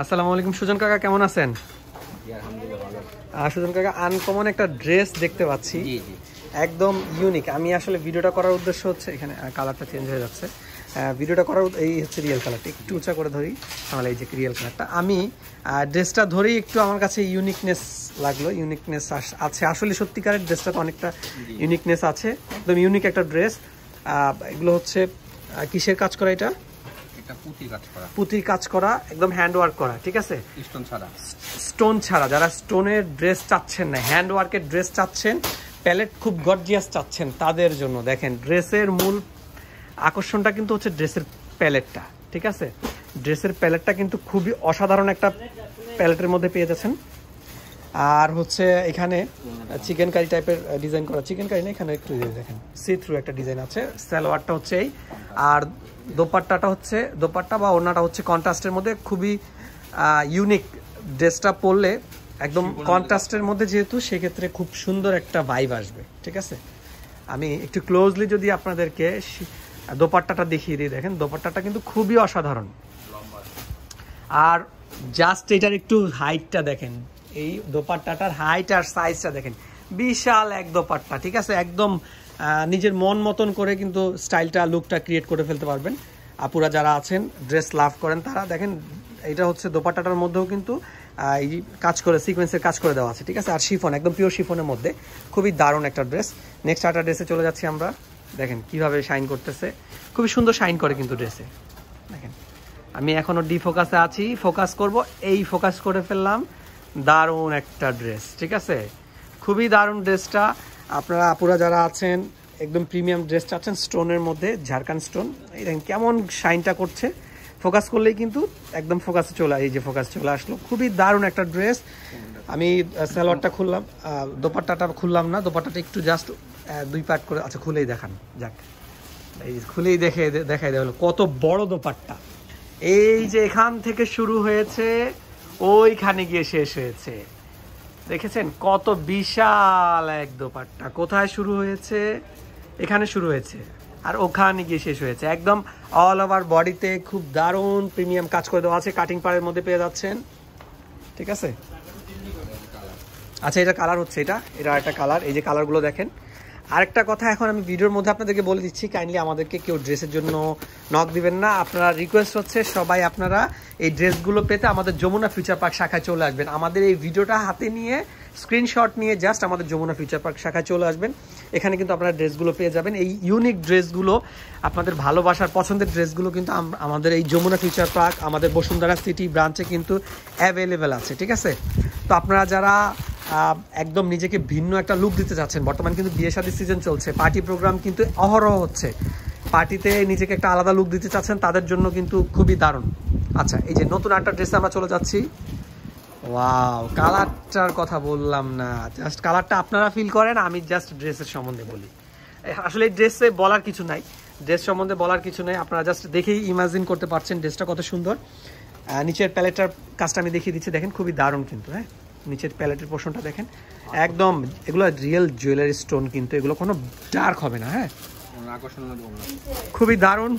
আসসালামু আলাইকুম সুজন কাকা, কেমন আছেন? সুজন কাকা, আনকমন একটা ড্রেস দেখতে পাচ্ছি, একদম ইউনিক। আমি আসলে ভিডিওটা করার উদ্দেশ্য হচ্ছে, এখানে কালারটা চেঞ্জ হয়ে যাচ্ছে, ভিডিওটা করার এই হচ্ছে রিয়েল কালারটা, একটু উঁচা করে ধরি তাহলে এই যে রিয়েল কালারটা। আমি ড্রেসটা ধরেই একটু আমার কাছে ইউনিকনেস লাগলো, ইউনিকনেস আছে আসলে, সত্যিকারের ড্রেসটা তো অনেকটা ইউনিকনেস আছে, একদম ইউনিক একটা ড্রেস। এগুলো হচ্ছে কিসের কাজ করা? এটা পুঁতির কাজ করা, একদম হ্যান্ড ওয়ার্ক করা, ঠিক আছে, স্টোন ছাড়া। যারা স্টোনের ড্রেস চাচ্ছেন না, হ্যান্ড ওয়ার্কের ড্রেস চাচ্ছেন, প্যালেট খুব গর্জিয়াস চাচ্ছেন, তাদের জন্য দেখেন ড্রেসের মূল আকর্ষণটা কিন্তু হচ্ছে ড্রেসের প্যালেটটা, ঠিক আছে। ড্রেসের প্যালেটটা কিন্তু খুবই অসাধারণ একটা প্যালেটের মধ্যে পেয়ে যাচ্ছেন। আর হচ্ছে এখানে চিকেন কারি টাইপের ডিজাইন করা, চিকেন কারি না, এখানে একটু দেখেন সি থ্রু একটা ডিজাইন আছে। সালোয়ারটা হচ্ছে এই, আর দোপাট্টাটা হচ্ছে, দোপাট্টা বা ওড়নাটা হচ্ছে কন্ট্রাস্টের মধ্যে, খুবই ইউনিক। ড্রেসটা পরলে একদম কন্ট্রাস্টের মধ্যে, যেহেতু সেক্ষেত্রে খুব সুন্দর একটা ভাইব আসবে, ঠিক আছে। আমি একটু ক্লোজলি যদি আপনাদেরকে দোপাট্টাটা দেখিয়ে দিই, দেখেন দোপাট্টাটা কিন্তু খুবই অসাধারণ। আর জাস্ট এটার একটু হাইটটা দেখেন, এই দোপাট্টাটার হাইট আর সাইজটা দেখেন, বিশাল এক দোপাট্টা, ঠিক আছে। একদম নিজের মন মতন করে কিন্তু স্টাইলটা, লুকটা ক্রিয়েট করে ফেলতে পারবেন। আপুরা যারা আছেন ড্রেস লাভ করেন তারা দেখেন, এটা হচ্ছে দোপাট্টাটার মধ্যেও কিন্তু এই কাজ করে, সিকোয়েন্সের কাজ করে দেওয়া আছে, ঠিক আছে। আর শিফন, একদম পিওর শিফনের মধ্যে, খুবই দারুণ একটা ড্রেস। নেক্সট একটা ড্রেসে চলে যাচ্ছি আমরা, দেখেন কিভাবে শাইন করতেছে, খুবই সুন্দর শাইন করে কিন্তু ড্রেসে। দেখেন আমি এখনো ডিফোকাসে আছি, ফোকাস করব, এই ফোকাস করে ফেললাম। দারুণ একটা ড্রেস, ঠিক আছে, খুবই দারুণ ড্রেসটা। আপনারা আপুরা যারা আছেন একদম প্রিমিয়াম ড্রেস চাচ্ছেন স্টোনের মধ্যে, ঝাড়খান্ড স্টোন, এই দেখেন কেমন শাইনটা করছে, ফোকাস করলেই কিন্তু একদম ফোকাসে চলে, এই যে ফোকাস চলে আসলো। খুবই দারুণ একটা ড্রেস। আমি সালোয়ারটা খুললাম, দোপাট্টাটা খুললাম না, দোপাট্টাটা একটু জাস্ট দুই পার্ট করে, আচ্ছা খুলেই দেখান যাক, এই খুলেই দেখাই দেওয়া হলো কত বড় দোপাট্টা। এই যে এখান থেকে শুরু হয়েছে, ওইখানে গিয়ে শেষ হয়েছে, দেখেছেন কত বিশাল এক দোপাট্টা। কোথায় শুরু হয়েছে? এখানে শুরু হয়েছে, আর ওখানে গিয়ে শেষ হয়েছে। একদম অল ওভার বডিতে খুব দারুণ প্রিমিয়াম কাজ করে দেওয়া আছে, কাটিং পাড়ের মধ্যে পেয়ে যাচ্ছেন, ঠিক আছে। আচ্ছা এটা কালার হচ্ছে, এটা একটা কালার, এই যে কালারগুলো দেখেন। আরেকটা কথা এখন আমি ভিডিওর মধ্যে আপনাদেরকে বলে দিচ্ছি, কাইন্ডলি আমাদেরকে কেউ ড্রেসের জন্য নক দিবেন না। আপনারা রিকোয়েস্ট হচ্ছে সবাই আপনারা এই ড্রেসগুলো পেতে আমাদের যমুনা ফিউচার পার্ক শাখায় চলে আসবেন। আমাদের এই ভিডিওটা হাতে নিয়ে স্ক্রিনশট নিয়ে জাস্ট আমাদের যমুনা ফিউচার পার্ক শাখায় চলে আসবেন। এখানে কিন্তু আপনারা ড্রেসগুলো পেয়ে যাবেন, এই ইউনিক ড্রেসগুলো, আপনাদের ভালোবাসার পছন্দের ড্রেসগুলো কিন্তু আমাদের এই যমুনা ফিউচার পার্ক, আমাদের বসুন্ধরা সিটি ব্রাঞ্চে কিন্তু অ্যাভেলেবেল আছে, ঠিক আছে। তো আপনারা যারা একদম নিজেকে ভিন্ন একটা লুক দিতে চাচ্ছেন, বর্তমানে কিন্তু বিয়ে শাদীর সিজন চলছে, পার্টি প্রোগ্রাম কিন্তু অহরহ হচ্ছে, পার্টিতে নিজেকে একটা আলাদা লুক দিতে চাচ্ছেন, তাদের জন্য কিন্তু খুবই দারুণ। আচ্ছা এই যে নতুন একটা ড্রেসে আমরা চলে যাচ্ছি। ওয়াও, কালারটার কথা বললাম না, জাস্ট কালারটা আপনারা ফিল করেন, আমি জাস্ট ড্রেসের সম্বন্ধে বলি। আসলে এই ড্রেসে বলার কিছু নাই, ড্রেস সম্বন্ধে বলার কিছু নাই, আপনারা জাস্ট দেখেই ইমাজিন করতে পারছেন ড্রেসটা কত সুন্দর। নিচের প্যালেটটার কাজটা আমি দেখিয়ে দিচ্ছি, দেখেন খুবই দারুণ কিন্তু। হ্যাঁ, নিচের প্যালেটের পোর্শনটা দেখেন, একদম এগুলো রিয়েল জুয়েলারি স্টোন, কিন্তু এগুলো কোনো ডার্ক হবে না। হ্যাঁ, খুবই দারুণ।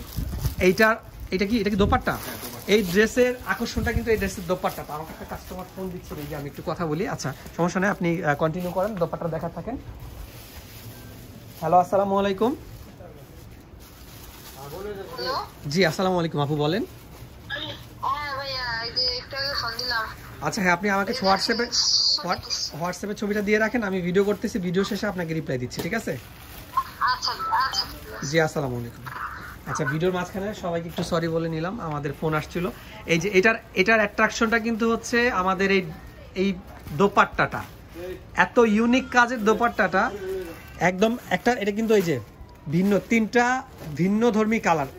এটা কি দোপাট্টা? এই ড্রেসের আকর্ষণটা কিন্তু এই ড্রেসের দোপাট্টাটা। আমাকে একটা কাস্টমার ফোন দিচ্ছিল, যে আমি একটু কথা বলি। আচ্ছা সমস্যা নেই, আপনি কন্টিনিউ করেন, দোপাট্টা দেখা থাকেন। হ্যালো, আসসালামু আলাইকুম। জি আসসালামু আলাইকুম, আপু বলেন। আচ্ছা হ্যাঁ, আপনি আমাকে হোয়াটসঅ্যাপে ছবিটা দিয়ে রাখেন, আমি ভিডিও করতেছি, ভিডিও শেষে আপনাকে রিপ্লাই দিচ্ছি, ঠিক আছে। জি আসসালামু আলাইকুম। আচ্ছা ভিডিওর মাঝখানে সবাইকে একটু সরি বলে নিলাম, আমাদের ফোন আসছিল। এই যে এটার অ্যাট্রাকশনটা কিন্তু হচ্ছে আমাদের এই দোপাট্টাটা, এত ইউনিক কাজের দোপাট্টাটা, একদম একটা, এটা কিন্তু এই যে ভিন্ন তিনটা ভিন্ন ধর্মী কালার,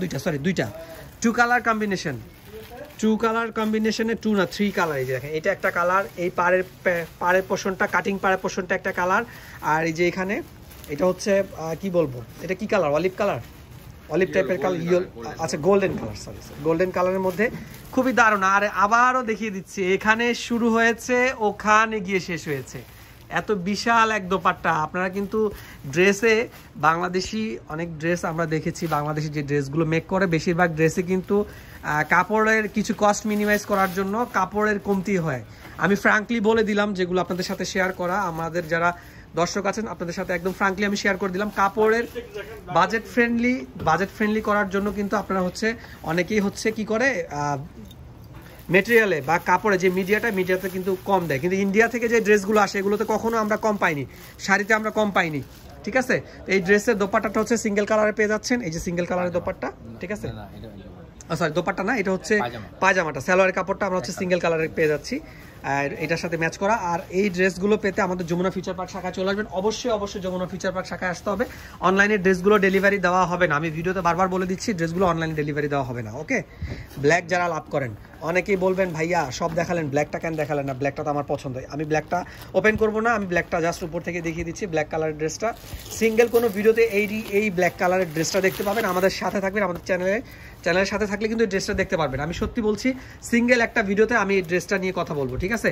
দুইটা টু কালার কম্বিনেশন, টু না থ্রি কালার। এই যে দেখেন এটা একটা কালার, এই পাড়ের পোর্শনটা, কাটিং পাড়ের পোর্শনটা একটা কালার, আর এই যে এখানে এটা হচ্ছে কি বলবো, এটা কি কালার, অলিভ টাইপের কালার, আচ্ছা গোল্ডেন কালার, গোল্ডেন কালারের মধ্যে খুবই দারুণ। আর আবারও দেখিয়ে দিচ্ছি, এখানে শুরু হয়েছে, ওখানে গিয়ে শেষ হয়েছে, এত বিশাল এক দোপাট্টা। আপনারা কিন্তু ড্রেসে, বাংলাদেশি অনেক ড্রেস আমরা দেখেছি, বাংলাদেশি যে ড্রেসগুলো মেক করে, বেশিরভাগ ড্রেসে কিন্তু কাপড়ের কিছু কস্ট মিনিমাইজ করার জন্য কাপড়ের কমতি হয়। আমি ফ্র্যাঙ্কলি বলে দিলাম যেগুলো আপনাদের সাথে শেয়ার করা, আমাদের যারা দর্শক আছেন আপনাদের সাথে একদম ফ্র্যাঙ্কলি আমি শেয়ার করে দিলাম। কাপড়ের বাজেট ফ্রেন্ডলি করার জন্য কিন্তু আপনারা হচ্ছে অনেকেই হচ্ছে কি করে মেটেরিয়ালে বা কাপড়ে যে মিডিয়াতে কিন্তু কম দেয়, কিন্তু ইন্ডিয়া থেকে যে ড্রেসগুলো আসে এগুলোতে কখনো আমরা কম পাইনি, শাড়িতে আমরা কম পাইনি, ঠিক আছে। এই ড্রেসের দোপাট্টাটা হচ্ছে সিঙ্গেল কালারে পেয়ে যাচ্ছেন, এই যে সিঙ্গেল কালারের দোপাট্টা, ঠিক আছে, সরি দোপাট্টা না, এটা হচ্ছে পায়জামাটা, সালোয়ারের কাপড়টা আমরা হচ্ছে সিঙ্গেল কালারে পেয়ে যাচ্ছি আর এটার সাথে ম্যাচ করা। আর এই ড্রেসগুলো পেতে আমাদের যমুনা ফিউচার পার্ক শাখায় চলে আসবেন, অবশ্যই যমুনা ফিউচার পার্ক শাখায় আসতে হবে। অনলাইনে ড্রেসগুলো ডেলিভারি দেওয়া হবে না, আমি ভিডিওতে বারবার বলে দিচ্ছি ড্রেসগুলো অনলাইনে ডেলিভারি দেওয়া হবে না, ওকে। ব্ল্যাক যারা লাভ করেন, অনেকেই বলবেন ভাইয়া সব দেখালেন ব্ল্যাকটা কেন দেখালেন না, ব্ল্যাকটা তো আমার পছন্দ, আমি ব্ল্যাকটা ওপেন করবো না, আমি ব্ল্যাকটা জাস্ট উপর থেকে দেখিয়ে দিচ্ছি। ব্ল্যাক কালারের ড্রেসটা সিঙ্গেল কোনো ভিডিওতে এই ব্ল্যাক কালারের ড্রেসটা দেখতে পাবেন, আমাদের সাথে থাকবেন, আমাদের চ্যানেলের সাথে থাকলে কিন্তু এই ড্রেসটা দেখতে পারবেন। আমি সত্যি বলছি সিঙ্গেল একটা ভিডিওতে আমি এই ড্রেসটা নিয়ে কথা বলবো, ঠিক আছে।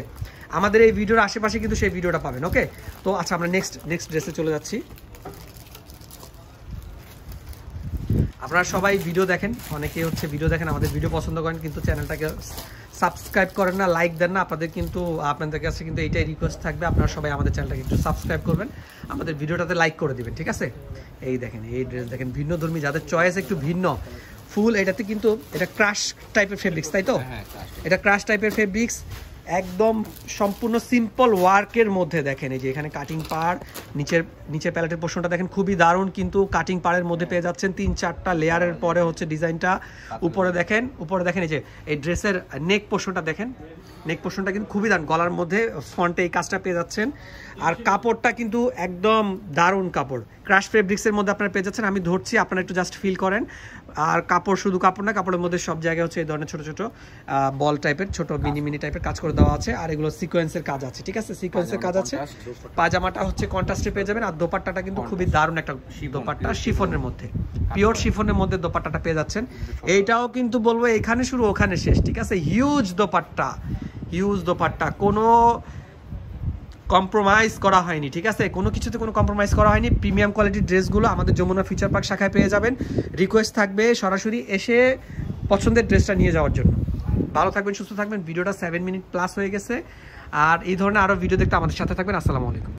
আমাদের এই ভিডিওর আশেপাশে কিন্তু সেই ভিডিওটা পাবেন, ওকে। তো আচ্ছা আমরা নেক্সট ড্রেসে চলে যাচ্ছি। আপনারা সবাই ভিডিও দেখেন, অনেকে হচ্ছে ভিডিও দেখেন, আমাদের ভিডিও পছন্দ করেন কিন্তু চ্যানেলটাকে সাবস্ক্রাইব করেন না, লাইক দেন না। আপনাদের কাছে কিন্তু এইটাই রিকোয়েস্ট থাকবে, আপনারা সবাই আমাদের চ্যানেলটাকে একটু সাবস্ক্রাইব করবেন, আমাদের ভিডিওটাতে লাইক করে দিবেন, ঠিক আছে। এই দেখেন এই ড্রেস দেখেন, ভিন্নধর্মী যাদের চয়েস একটু ভিন্ন ফুল, এটাতে কিন্তু এটা ক্রাশ টাইপের ফেব্রিক্স, তাই তো, এটা ক্রাশ টাইপের ফেব্রিক্স, একদম সম্পূর্ণ সিম্পল ওয়ার্কের মধ্যে দেখেন এই যে এখানে কাটিং পাড়, নিচের প্যালেটের পোর্শনটা দেখেন খুবই দারুণ, কিন্তু কাটিং পাড়ের মধ্যে পেয়ে যাচ্ছেন 3-4টা লেয়ারের পরে হচ্ছে ডিজাইনটা। উপরে দেখেন এই যে এই ড্রেসের নেক পোর্শনটা দেখেন, নেক পোর্শনটা কিন্তু খুবই দারুণ, গলার মধ্যে ফ্রন্টে এই কাজটা পেয়ে যাচ্ছেন। আর কাপড়টা কিন্তু একদম দারুণ কাপড়, ক্রাশ ফেব্রিক্সের মধ্যে আপনারা পেয়ে যাচ্ছেন, আমি ধরছি আপনারা একটু জাস্ট ফিল করেন। আর কাপড় শুধু কাপড় না, কাপড়ের মধ্যে সব জায়গায় হচ্ছে এই ধরনের ছোট ছোট বল টাইপের, ছোট মিনি টাইপের কাজ করে দেওয়া আছে, আর এগুলো সিকোয়েন্সের কাজ আছে, ঠিক আছে, সিকোয়েন্সের কাজ আছে। পাজামাটা হচ্ছে কন্ট্রাস্টে পেয়ে যাবেন, আর দোপাট্টাটা কিন্তু খুবই দারুণ একটা দোপাট্টা, শিফনের মধ্যে, পিওর শিফনের মধ্যে দোপাট্টাটা পেয়ে যাচ্ছেন। এইটাও কিন্তু বলবো এখানে শুরু ওখানে শেষ, ঠিক আছে, হিউজ দোপাট্টা, কোনো কম্প্রোমাইজ করা হয়নি, ঠিক আছে, কোনো কিছুতে কোনো কম্প্রোমাইজ করা হয়নি। প্রিমিয়াম কোয়ালিটির ড্রেসগুলো আমাদের যমুনা ফিউচার পার্ক শাখায় পেয়ে যাবেন। রিকোয়েস্ট থাকবে সরাসরি এসে পছন্দের ড্রেসটা নিয়ে যাওয়ার জন্য। ভালো থাকবেন, সুস্থ থাকবেন। ভিডিওটা 7 মিনিট প্লাস হয়ে গেছে, আর এই ধরনের আরও ভিডিও দেখতে আমাদের সাথে থাকবেন। আসসালামু আলাইকুম।